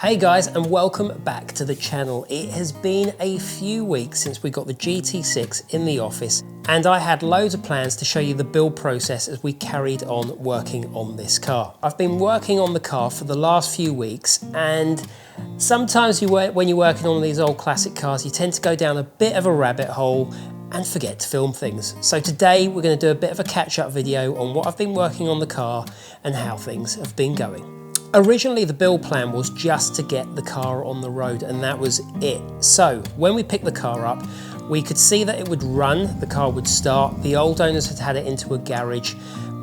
Hey guys, and welcome back to the channel. It has been a few weeks since we got the GT6 in the office, and I had loads of plans to show you the build process as we carried on working on this car. I've been working on the car for the last few weeks, and sometimes when you're working on these old classic cars, you tend to go down a bit of a rabbit hole and forget to film things. So today we're going to do a bit of a catch-up video on what I've been working on the car and how things have been going. Originally, the build plan was just to get the car on the road, and that was it. So when we picked the car up, we could see that it would run, the car would start. The old owners had had it into a garage,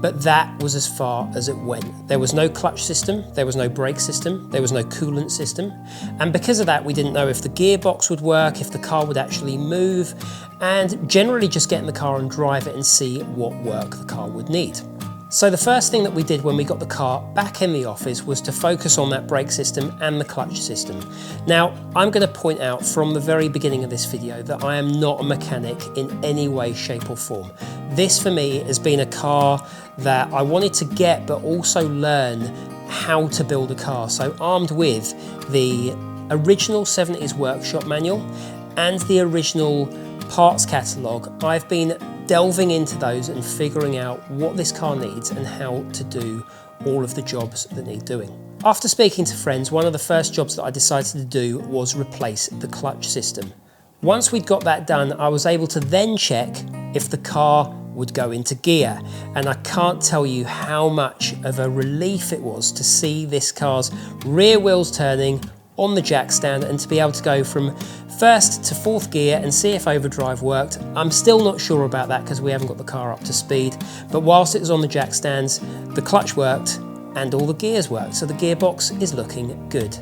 but that was as far as it went. There was no clutch system, there was no brake system, there was no coolant system. And because of that, we didn't know if the gearbox would work, if the car would actually move, and generally just get in the car and drive it and see what work the car would need. So the first thing that we did when we got the car back in the office was to focus on that brake system and the clutch system. Now, I'm going to point out from the very beginning of this video that I am not a mechanic in any way, shape or form. This for me has been a car that I wanted to get but also learn how to build a car. So armed with the original 70s workshop manual and the original parts catalogue, I've been delving into those and figuring out what this car needs and how to do all of the jobs that need doing. After speaking to friends, one of the first jobs that I decided to do was replace the clutch system. Once we'd got that done, I was able to then check if the car would go into gear, and I can't tell you how much of a relief it was to see this car's rear wheels turning on the jack stand and to be able to go from first to fourth gear and see if overdrive worked. I'm still not sure about that because we haven't got the car up to speed, but whilst it was on the jack stands, the clutch worked and all the gears worked, so the gearbox is looking good.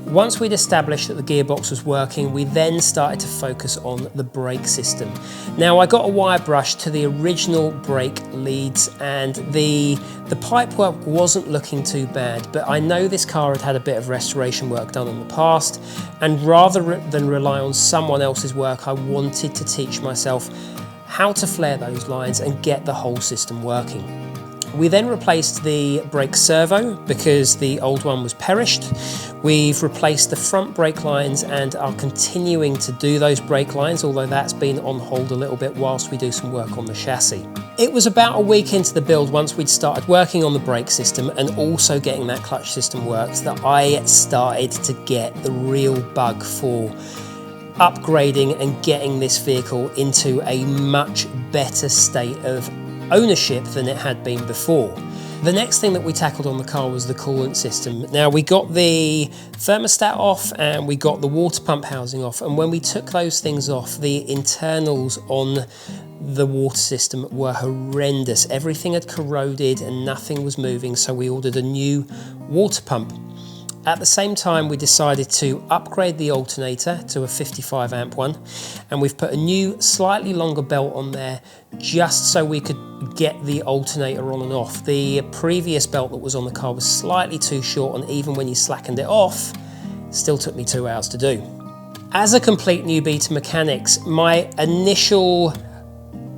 Once we'd established that the gearbox was working, we then started to focus on the brake system. Now, I got a wire brush to the original brake leads, and the pipework wasn't looking too bad, but I know this car had had a bit of restoration work done in the past, and rather than rely on someone else's work, I wanted to teach myself how to flare those lines and get the whole system working. We then replaced the brake servo because the old one was perished. We've replaced the front brake lines and are continuing to do those brake lines, although that's been on hold a little bit whilst we do some work on the chassis. It was about a week into the build, once we'd started working on the brake system and also getting that clutch system worked, that I started to get the real bug for upgrading and getting this vehicle into a much better state of ownership than it had been before. The next thing that we tackled on the car was the coolant system. Now, we got the thermostat off and we got the water pump housing off, and when we took those things off, the internals on the water system were horrendous. Everything had corroded and nothing was moving, so we ordered a new water pump. At the same time, we decided to upgrade the alternator to a 55 amp one, and we've put a new, slightly longer belt on there just so we could get the alternator on and off. The previous belt that was on the car was slightly too short, and even when you slackened it off, still took me 2 hours to do. As a complete newbie to mechanics, my initial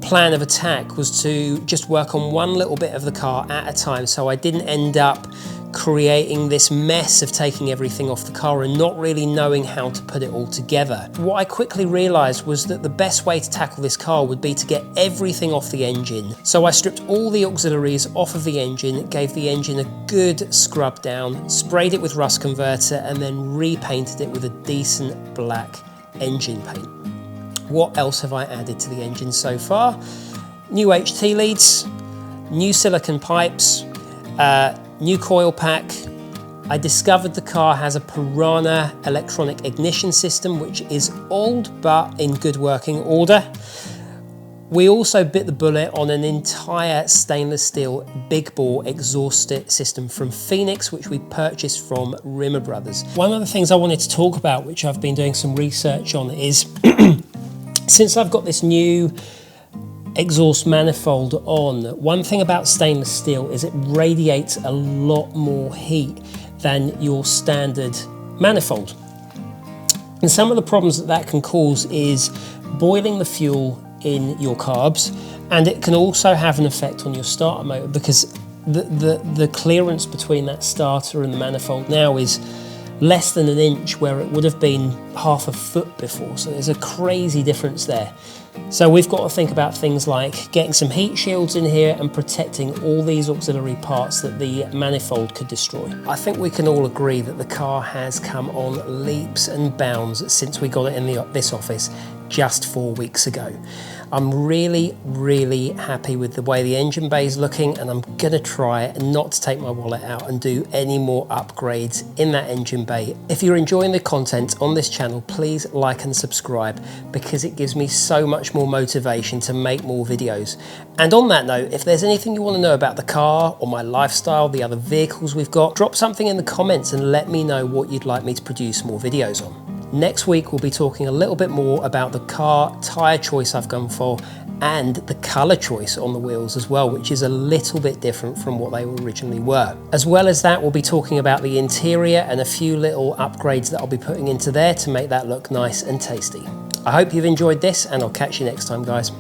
plan of attack was to just work on one little bit of the car at a time, so I didn't end up creating this mess of taking everything off the car and not really knowing how to put it all together. What I quickly realised was that the best way to tackle this car would be to get everything off the engine. So I stripped all the auxiliaries off of the engine, gave the engine a good scrub down, sprayed it with rust converter, and then repainted it with a decent black engine paint. What else have I added to the engine so far? New HT leads, new silicone pipes, new coil pack. I discovered the car has a Piranha electronic ignition system, which is old but in good working order. We also bit the bullet on an entire stainless steel big bore exhaust system from Phoenix, which we purchased from Rimmer Brothers. One of the things I wanted to talk about, which I've been doing some research on, is since I've got this new exhaust manifold on, one thing about stainless steel is it radiates a lot more heat than your standard manifold. And some of the problems that can cause is boiling the fuel in your carbs, and it can also have an effect on your starter motor because the clearance between that starter and the manifold now is less than an inch where it would have been half a foot before. So there's a crazy difference there. So we've got to think about things like getting some heat shields in here and protecting all these auxiliary parts that the manifold could destroy. I think we can all agree that the car has come on leaps and bounds since we got it in this office just 4 weeks ago. I'm really happy with the way the engine bay is looking, and I'm gonna try not to take my wallet out and do any more upgrades in that engine bay. If you're enjoying the content on this channel, please like and subscribe, because it gives me so much more motivation to make more videos. And on that note, if there's anything you want to know about the car or my lifestyle, the other vehicles we've got, drop something in the comments and let me know what you'd like me to produce more videos on. Next week, we'll be talking a little bit more about the car tyre choice I've gone for and the colour choice on the wheels as well, which is a little bit different from what they originally were. As well as that, we'll be talking about the interior and a few little upgrades that I'll be putting into there to make that look nice and tasty. I hope you've enjoyed this, and I'll catch you next time, guys.